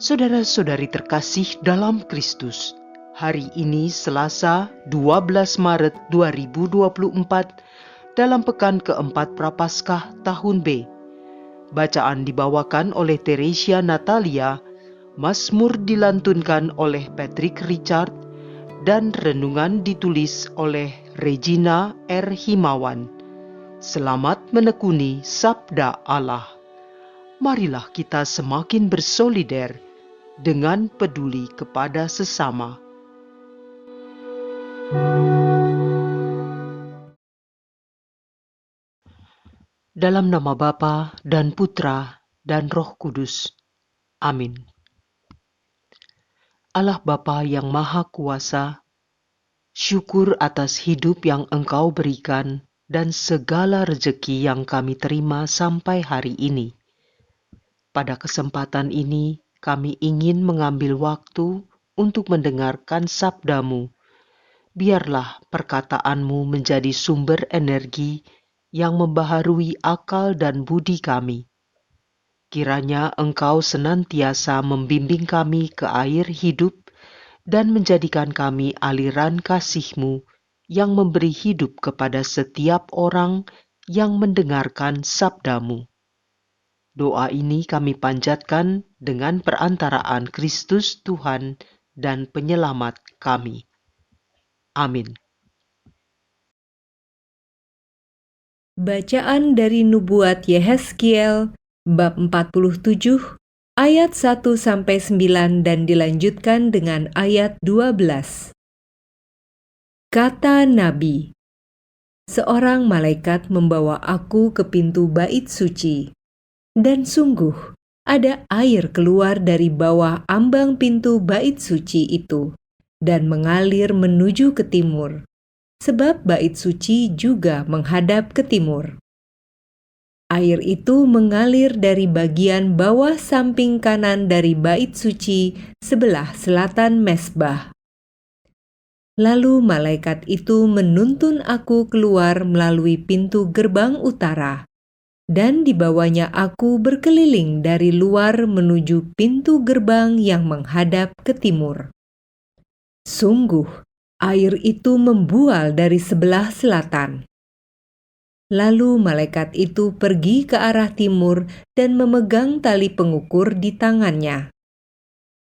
Saudara-saudari terkasih dalam Kristus, hari ini Selasa 12 Maret 2024 dalam pekan keempat Prapaskah tahun B. Bacaan dibawakan oleh Teresia Natalia, Mazmur dilantunkan oleh Patrick Richard, dan renungan ditulis oleh Regina R. Himawan. Selamat menekuni Sabda Allah. Marilah kita semakin bersolider dengan peduli kepada sesama. Dalam nama Bapa dan Putra dan Roh Kudus. Amin. Allah Bapa yang Maha Kuasa, syukur atas hidup yang Engkau berikan dan segala rejeki yang kami terima sampai hari ini. Pada kesempatan ini, kami ingin mengambil waktu untuk mendengarkan sabda-Mu. Biarlah perkataan-Mu menjadi sumber energi yang membaharui akal dan budi kami. Kiranya Engkau senantiasa membimbing kami ke air hidup dan menjadikan kami aliran kasih-Mu yang memberi hidup kepada setiap orang yang mendengarkan sabda-Mu. Doa ini kami panjatkan dengan perantaraan Kristus Tuhan dan Penyelamat kami. Amin. Bacaan dari Nubuat Yehezkiel bab 47 ayat 1-9 dan dilanjutkan dengan ayat 12. Kata Nabi, seorang malaikat membawa aku ke pintu bait suci, dan sungguh ada air keluar dari bawah ambang pintu bait suci itu dan mengalir menuju ke timur, sebab bait suci juga menghadap ke timur. Air itu mengalir dari bagian bawah samping kanan dari bait suci sebelah selatan mezbah. Lalu malaikat itu menuntun aku keluar melalui pintu gerbang utara, dan dibawanya aku berkeliling dari luar menuju pintu gerbang yang menghadap ke timur. Sungguh, air itu membual dari sebelah selatan. Lalu malaikat itu pergi ke arah timur dan memegang tali pengukur di tangannya.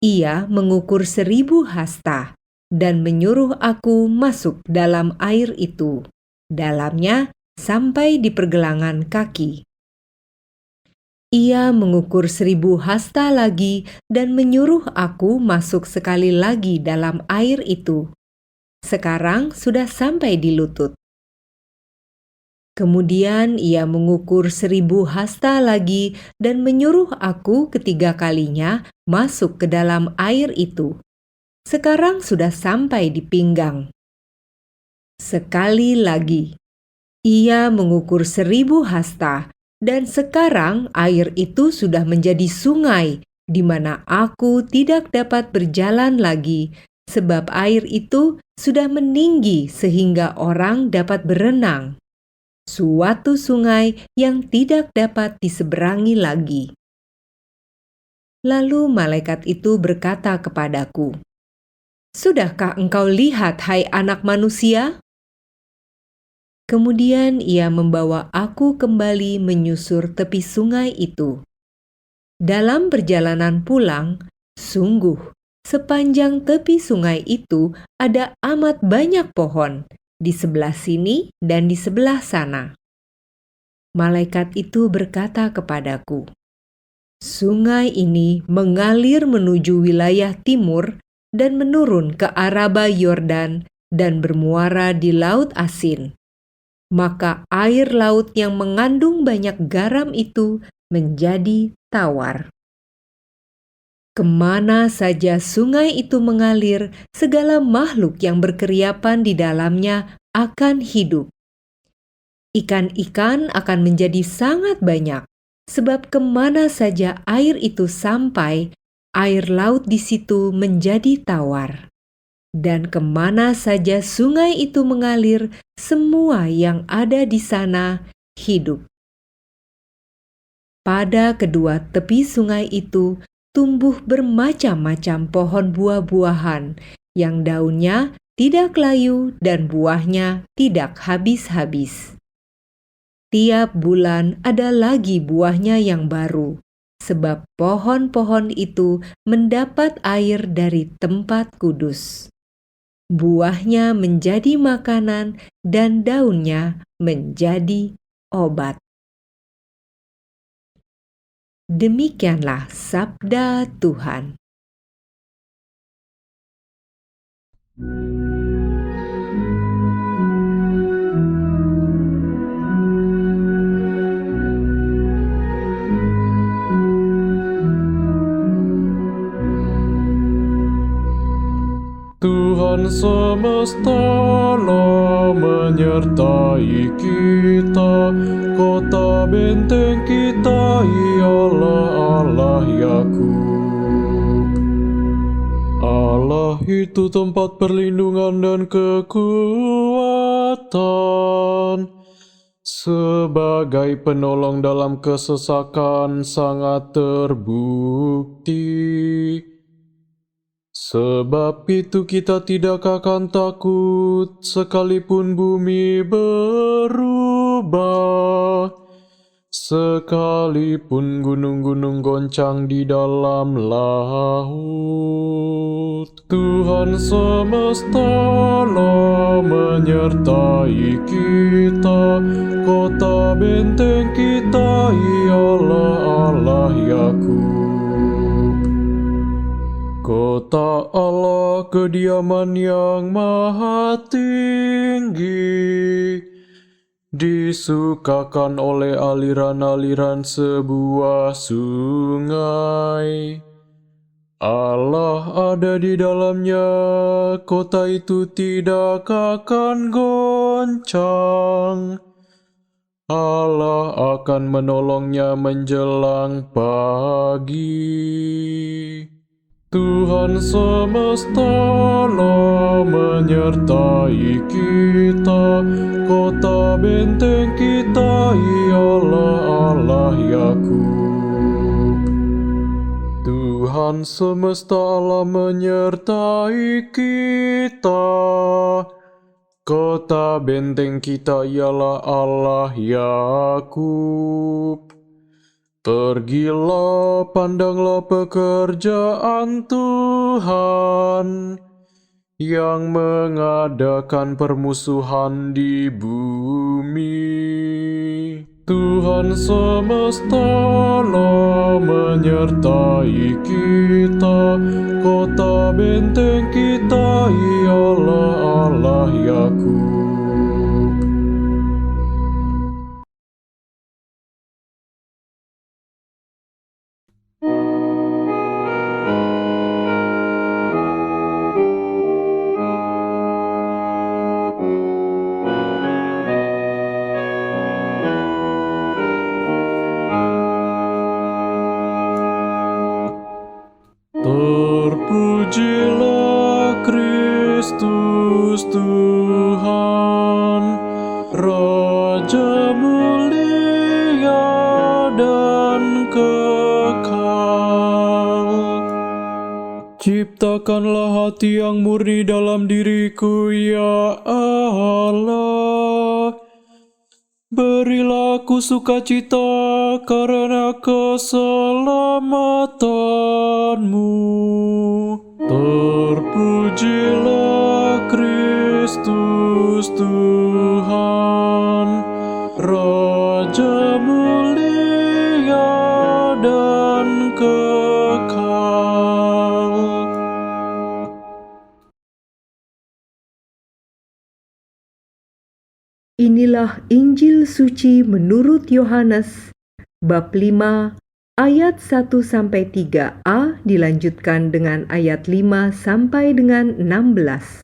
Ia mengukur 1000 hasta dan menyuruh aku masuk dalam air itu, dalamnya sampai di pergelangan kaki. Ia mengukur 1000 hasta lagi dan menyuruh aku masuk sekali lagi dalam air itu. Sekarang sudah sampai di lutut. Kemudian ia mengukur 1000 hasta lagi dan menyuruh aku ketiga kalinya masuk ke dalam air itu. Sekarang sudah sampai di pinggang. Sekali lagi, ia mengukur 1000 hasta dan sekarang air itu sudah menjadi sungai di mana aku tidak dapat berjalan lagi sebab air itu sudah meninggi sehingga orang dapat berenang. Suatu sungai yang tidak dapat diseberangi lagi. Lalu malaikat itu berkata kepadaku, "Sudahkah engkau lihat, hai anak manusia?" Kemudian ia membawa aku kembali menyusur tepi sungai itu. Dalam perjalanan pulang, sungguh sepanjang tepi sungai itu ada amat banyak pohon, di sebelah sini dan di sebelah sana. Malaikat itu berkata kepadaku, "Sungai ini mengalir menuju wilayah timur dan menurun ke Araba Yordan dan bermuara di Laut Asin. Maka air laut yang mengandung banyak garam itu menjadi tawar. Kemana saja sungai itu mengalir, segala makhluk yang berkeriapan di dalamnya akan hidup. Ikan-ikan akan menjadi sangat banyak, sebab kemana saja air itu sampai, air laut di situ menjadi tawar. Dan kemana saja sungai itu mengalir, semua yang ada di sana hidup. Pada kedua tepi sungai itu tumbuh bermacam-macam pohon buah-buahan yang daunnya tidak layu dan buahnya tidak habis-habis. Tiap bulan ada lagi buahnya yang baru, sebab pohon-pohon itu mendapat air dari tempat kudus. Buahnya menjadi makanan dan daunnya menjadi obat. Demikianlah sabda Tuhan. Tuhan semesta menyertai kita, kota benteng kita ialah Allah Yakub. Allah itu tempat perlindungan dan kekuatan. Sebagai penolong dalam kesesakan sangat terbukti. Sebab itu kita tidak akan takut sekalipun bumi berubah, sekalipun gunung-gunung goncang di dalam laut. Tuhan semesta menyertai kita, kota benteng kita ialah Allah Yakub. Kota Allah, kediaman yang maha tinggi, disukakan oleh aliran-aliran sebuah sungai. Allah ada di dalamnya, kota itu tidak akan goncang. Allah akan menolongnya menjelang pagi. Tuhan semesta menyertai kita, kota benteng kita ialah Allah Yakub. Tuhan semesta Allah menyertai kita, kota benteng kita ialah Allah Yakub. Pergilah, pandanglah pekerjaan Tuhan yang mengadakan permusuhan di bumi. Tuhan semesta menyertai kita, kota benteng kita ialah Allah Yakub. Terpujilah Kristus Tuhan, Raja mulia dan kekal. Ciptakanlah hati yang murni dalam diriku, ya Allah. Berilah aku sukacita karena keselamatanmu. Terpujilah Kristus Tuhan, Raja mulia dan kekal. Inilah Injil suci menurut Yohanes, bab 5, ayat 1-3a dilanjutkan dengan ayat 5 sampai dengan 16.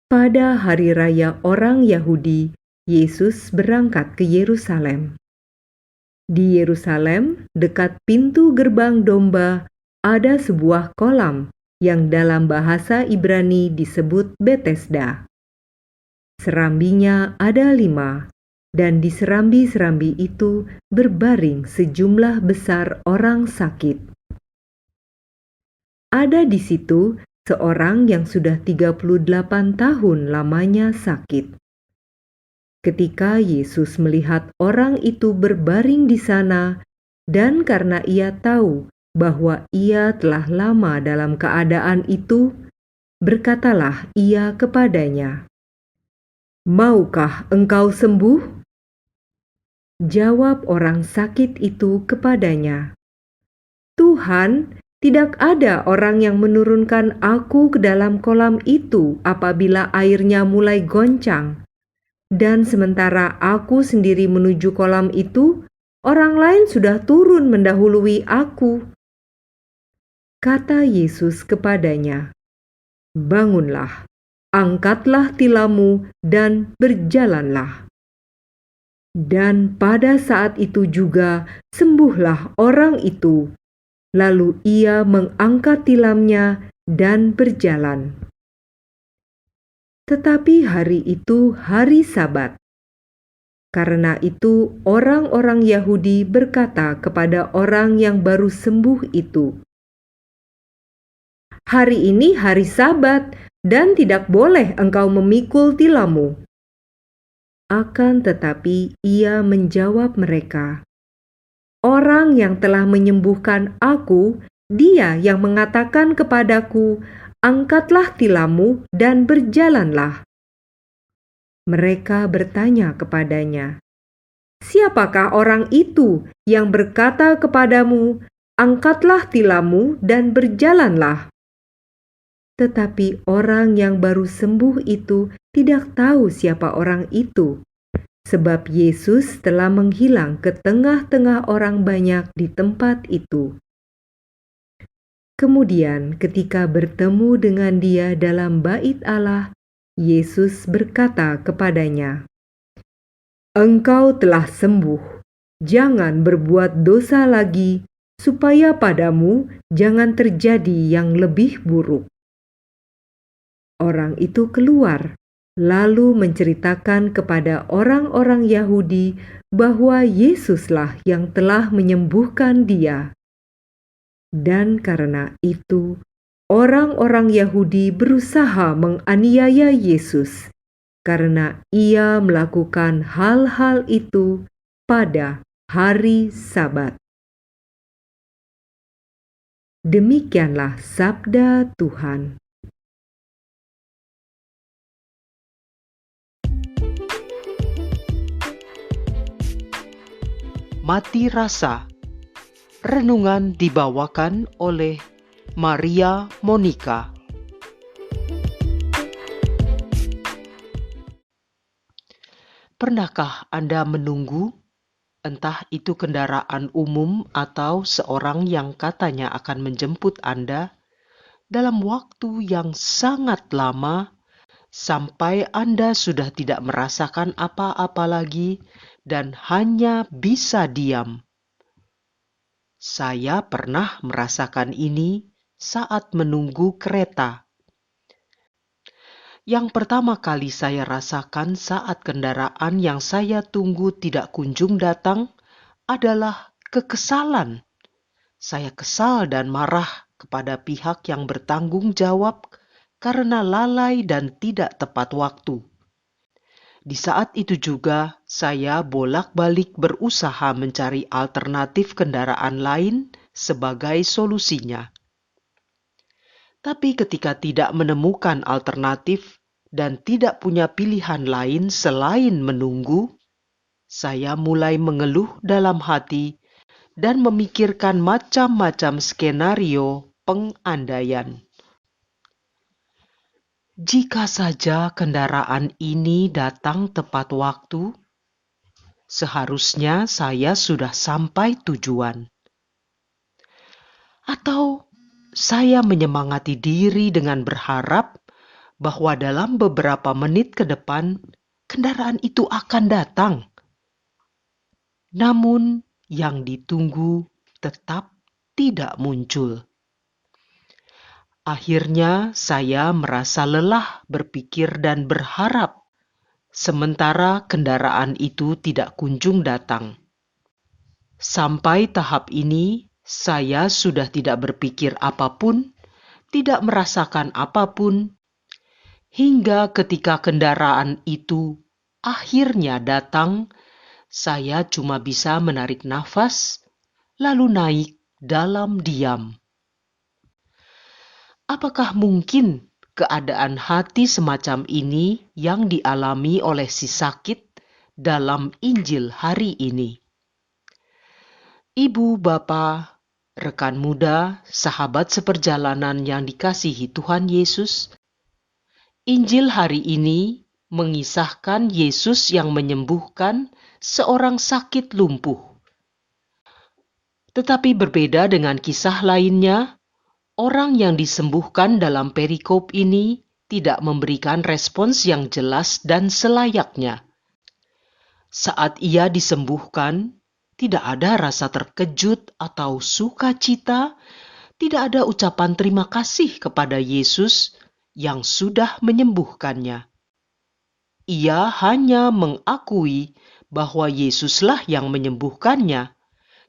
Pada hari raya orang Yahudi, Yesus berangkat ke Yerusalem. Di Yerusalem, dekat pintu gerbang domba, ada sebuah kolam yang dalam bahasa Ibrani disebut Betesda. Serambinya ada 5, dan di serambi-serambi itu berbaring sejumlah besar orang sakit. Ada di situ seorang yang sudah 38 tahun lamanya sakit. Ketika Yesus melihat orang itu berbaring di sana, dan karena ia tahu bahwa ia telah lama dalam keadaan itu, berkatalah ia kepadanya, "Maukah engkau sembuh?" Jawab orang sakit itu kepadanya, "Tuhan, tidak ada orang yang menurunkan aku ke dalam kolam itu apabila airnya mulai goncang. Dan sementara aku sendiri menuju kolam itu, orang lain sudah turun mendahului aku." Kata Yesus kepadanya, "Bangunlah, angkatlah tilammu dan berjalanlah." Dan pada saat itu juga sembuhlah orang itu. Lalu ia mengangkat tilamnya dan berjalan. Tetapi hari itu hari Sabat. Karena itu orang-orang Yahudi berkata kepada orang yang baru sembuh itu, "Hari ini hari Sabat dan tidak boleh engkau memikul tilammu." Akan tetapi ia menjawab mereka, "Orang yang telah menyembuhkan aku, dia yang mengatakan kepadaku, 'Angkatlah tilammu dan berjalanlah.'" Mereka bertanya kepadanya, "Siapakah orang itu yang berkata kepadamu, 'Angkatlah tilammu dan berjalanlah'?" Tetapi orang yang baru sembuh itu tidak tahu siapa orang itu, sebab Yesus telah menghilang ke tengah-tengah orang banyak di tempat itu. Kemudian ketika bertemu dengan dia dalam bait Allah, Yesus berkata kepadanya, "Engkau telah sembuh, jangan berbuat dosa lagi, supaya padamu jangan terjadi yang lebih buruk." Orang itu keluar, lalu menceritakan kepada orang-orang Yahudi bahwa Yesuslah yang telah menyembuhkan dia. Dan karena itu, orang-orang Yahudi berusaha menganiaya Yesus, karena ia melakukan hal-hal itu pada hari Sabat. Demikianlah sabda Tuhan. Mati rasa. Renungan dibawakan oleh Maria Monica. Pernahkah Anda menunggu, entah itu kendaraan umum atau seorang yang katanya akan menjemput Anda, dalam waktu yang sangat lama, sampai Anda sudah tidak merasakan apa-apa lagi dan hanya bisa diam? Saya pernah merasakan ini saat menunggu kereta. Yang pertama kali saya rasakan saat kendaraan yang saya tunggu tidak kunjung datang adalah kekesalan. Saya kesal dan marah kepada pihak yang bertanggung jawab karena lalai dan tidak tepat waktu. Di saat itu juga saya bolak-balik berusaha mencari alternatif kendaraan lain sebagai solusinya. Tapi ketika tidak menemukan alternatif dan tidak punya pilihan lain selain menunggu, saya mulai mengeluh dalam hati dan memikirkan macam-macam skenario pengandaian. Jika saja kendaraan ini datang tepat waktu, seharusnya saya sudah sampai tujuan. Atau saya menyemangati diri dengan berharap bahwa dalam beberapa menit ke depan kendaraan itu akan datang. Namun yang ditunggu tetap tidak muncul. Akhirnya saya merasa lelah berpikir dan berharap sementara kendaraan itu tidak kunjung datang. Sampai tahap ini, saya sudah tidak berpikir apapun, tidak merasakan apapun, hingga ketika kendaraan itu akhirnya datang, saya cuma bisa menarik nafas, lalu naik dalam diam. Apakah mungkin keadaan hati semacam ini yang dialami oleh si sakit dalam Injil hari ini? Ibu, Bapa, rekan muda, sahabat seperjalanan yang dikasihi Tuhan Yesus, Injil hari ini mengisahkan Yesus yang menyembuhkan seorang sakit lumpuh. Tetapi berbeda dengan kisah lainnya, orang yang disembuhkan dalam perikop ini tidak memberikan respons yang jelas dan selayaknya. Saat ia disembuhkan, tidak ada rasa terkejut atau sukacita, tidak ada ucapan terima kasih kepada Yesus yang sudah menyembuhkannya. Ia hanya mengakui bahwa Yesuslah yang menyembuhkannya,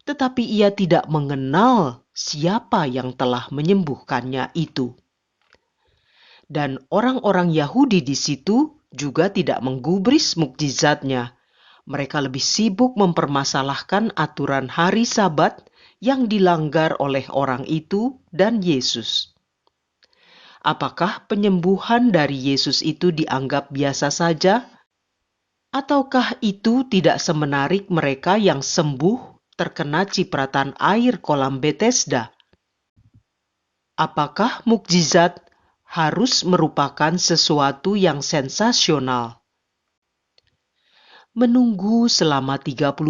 tetapi ia tidak mengenal siapa yang telah menyembuhkannya itu. Dan orang-orang Yahudi di situ juga tidak menggubris mukjizatnya. Mereka lebih sibuk mempermasalahkan aturan hari Sabat yang dilanggar oleh orang itu dan Yesus. Apakah penyembuhan dari Yesus itu dianggap biasa saja? Ataukah itu tidak semenarik mereka yang sembuh terkena cipratan air kolam Bethesda? Apakah mukjizat harus merupakan sesuatu yang sensasional? Menunggu selama 38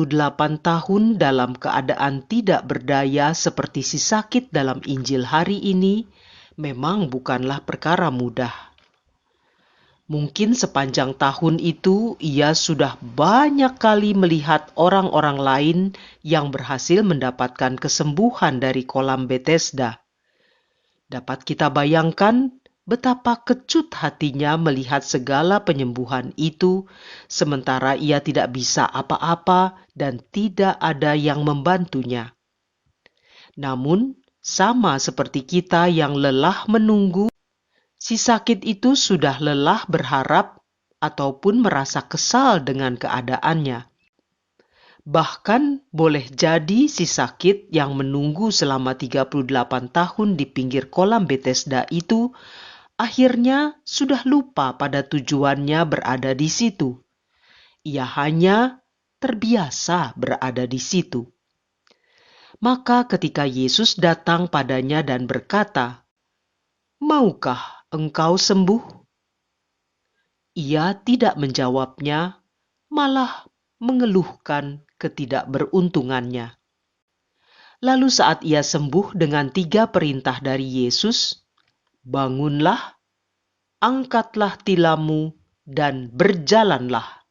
tahun dalam keadaan tidak berdaya seperti si sakit dalam Injil hari ini memang bukanlah perkara mudah. Mungkin sepanjang tahun itu ia sudah banyak kali melihat orang-orang lain yang berhasil mendapatkan kesembuhan dari kolam Bethesda. Dapat kita bayangkan betapa kecut hatinya melihat segala penyembuhan itu, sementara ia tidak bisa apa-apa dan tidak ada yang membantunya. Namun, sama seperti kita yang lelah menunggu, si sakit itu sudah lelah berharap ataupun merasa kesal dengan keadaannya. Bahkan boleh jadi si sakit yang menunggu selama 38 tahun di pinggir kolam Bethesda itu akhirnya sudah lupa pada tujuannya berada di situ. Ia hanya terbiasa berada di situ. Maka ketika Yesus datang padanya dan berkata, "Maukah engkau sembuh?" Ia tidak menjawabnya, malah mengeluhkan ketidakberuntungannya. Lalu saat ia sembuh dengan 3 perintah dari Yesus, "Bangunlah, angkatlah tilammu, dan berjalanlah."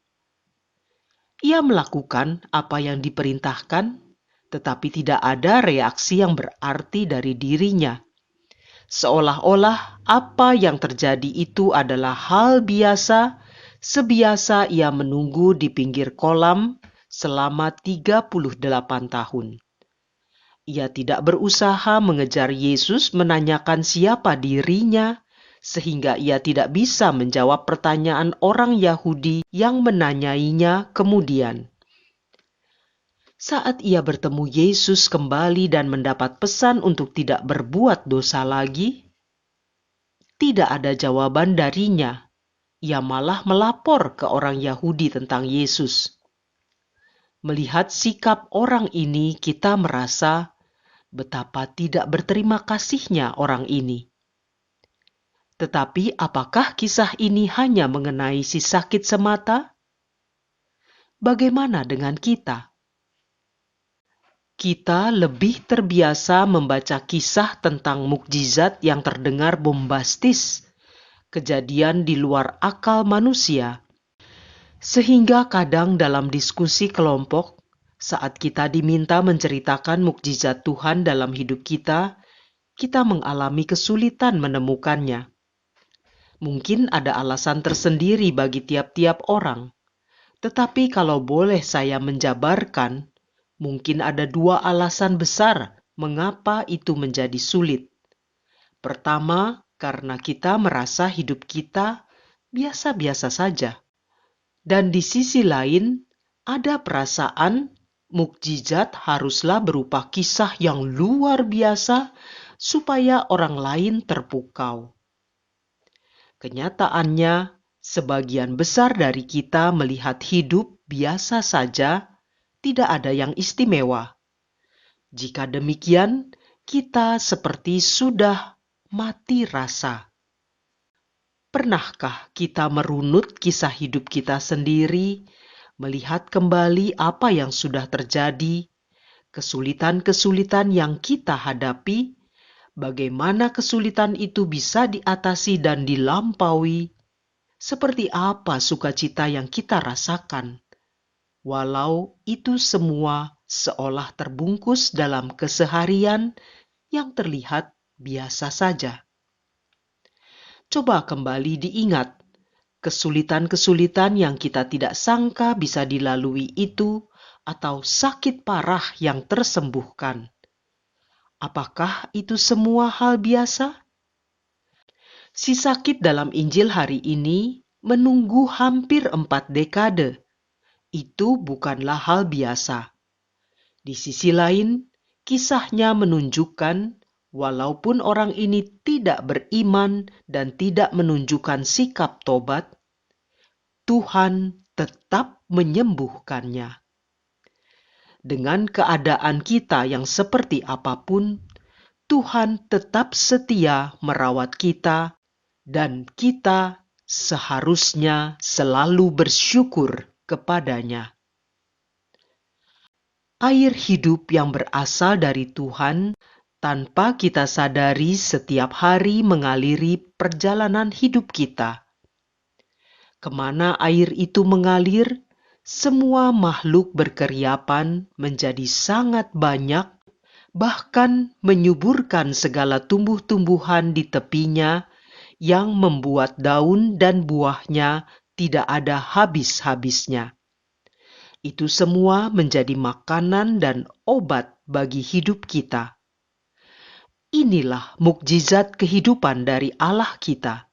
Ia melakukan apa yang diperintahkan, tetapi tidak ada reaksi yang berarti dari dirinya. Seolah-olah apa yang terjadi itu adalah hal biasa, sebiasa ia menunggu di pinggir kolam selama 38 tahun. Ia tidak berusaha mengejar Yesus menanyakan siapa dirinya, sehingga ia tidak bisa menjawab pertanyaan orang Yahudi yang menanyainya kemudian. Saat ia bertemu Yesus kembali dan mendapat pesan untuk tidak berbuat dosa lagi, tidak ada jawaban darinya. Ia malah melapor ke orang Yahudi tentang Yesus. Melihat sikap orang ini, kita merasa betapa tidak berterima kasihnya orang ini. Tetapi apakah kisah ini hanya mengenai si sakit semata? Bagaimana dengan kita? Kita lebih terbiasa membaca kisah tentang mukjizat yang terdengar bombastis, kejadian di luar akal manusia, sehingga kadang dalam diskusi kelompok, saat kita diminta menceritakan mukjizat Tuhan dalam hidup kita mengalami kesulitan menemukannya. Mungkin ada alasan tersendiri bagi tiap-tiap orang. Tetapi kalau boleh saya menjabarkan, mungkin ada dua alasan besar mengapa itu menjadi sulit. Pertama, karena kita merasa hidup kita biasa-biasa saja. Dan di sisi lain, ada perasaan mukjizat haruslah berupa kisah yang luar biasa supaya orang lain terpukau. Kenyataannya, sebagian besar dari kita melihat hidup biasa saja, tidak ada yang istimewa. Jika demikian, kita seperti sudah mati rasa. Pernahkah kita merunut kisah hidup kita sendiri, melihat kembali apa yang sudah terjadi, kesulitan-kesulitan yang kita hadapi, bagaimana kesulitan itu bisa diatasi dan dilampaui, seperti apa sukacita yang kita rasakan, walau itu semua seolah terbungkus dalam keseharian yang terlihat biasa saja. Coba kembali diingat, kesulitan-kesulitan yang kita tidak sangka bisa dilalui itu, atau sakit parah yang tersembuhkan. Apakah itu semua hal biasa? Si sakit dalam Injil hari ini menunggu hampir 4 dekade. Itu bukanlah hal biasa. Di sisi lain, kisahnya menunjukkan walaupun orang ini tidak beriman dan tidak menunjukkan sikap tobat, Tuhan tetap menyembuhkannya. Dengan keadaan kita yang seperti apapun, Tuhan tetap setia merawat kita, dan kita seharusnya selalu bersyukur kepadanya. Air hidup yang berasal dari Tuhan tanpa kita sadari setiap hari mengaliri perjalanan hidup kita. Kemana air itu mengalir, semua makhluk berkeriapan menjadi sangat banyak, bahkan menyuburkan segala tumbuh-tumbuhan di tepinya yang membuat daun dan buahnya tidak ada habis-habisnya. Itu semua menjadi makanan dan obat bagi hidup kita. Inilah mukjizat kehidupan dari Allah kita.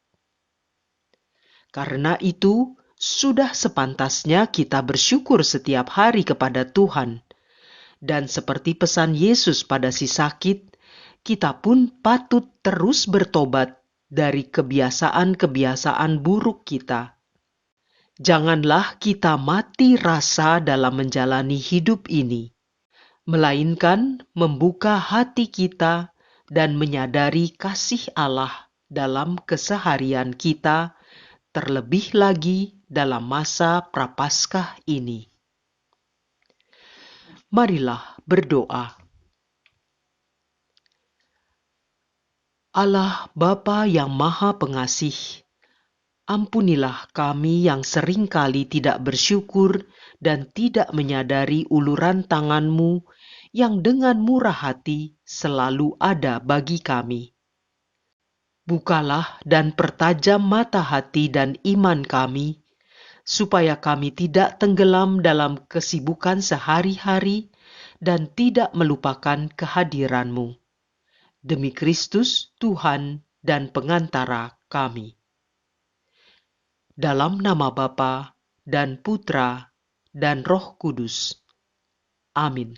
Karena itu, sudah sepantasnya kita bersyukur setiap hari kepada Tuhan. Dan seperti pesan Yesus pada si sakit, kita pun patut terus bertobat dari kebiasaan-kebiasaan buruk kita. Janganlah kita mati rasa dalam menjalani hidup ini, melainkan membuka hati kita dan menyadari kasih Allah dalam keseharian kita, terlebih lagi dalam masa Prapaskah ini. Marilah berdoa. Allah Bapa yang Maha Pengasih, ampunilah kami yang seringkali tidak bersyukur dan tidak menyadari uluran tangan-Mu yang dengan murah hati selalu ada bagi kami. Bukalah dan pertajam mata hati dan iman kami, supaya kami tidak tenggelam dalam kesibukan sehari-hari dan tidak melupakan kehadiran-Mu. Demi Kristus, Tuhan dan pengantara kami. Dalam nama Bapa dan Putra dan Roh Kudus. Amin.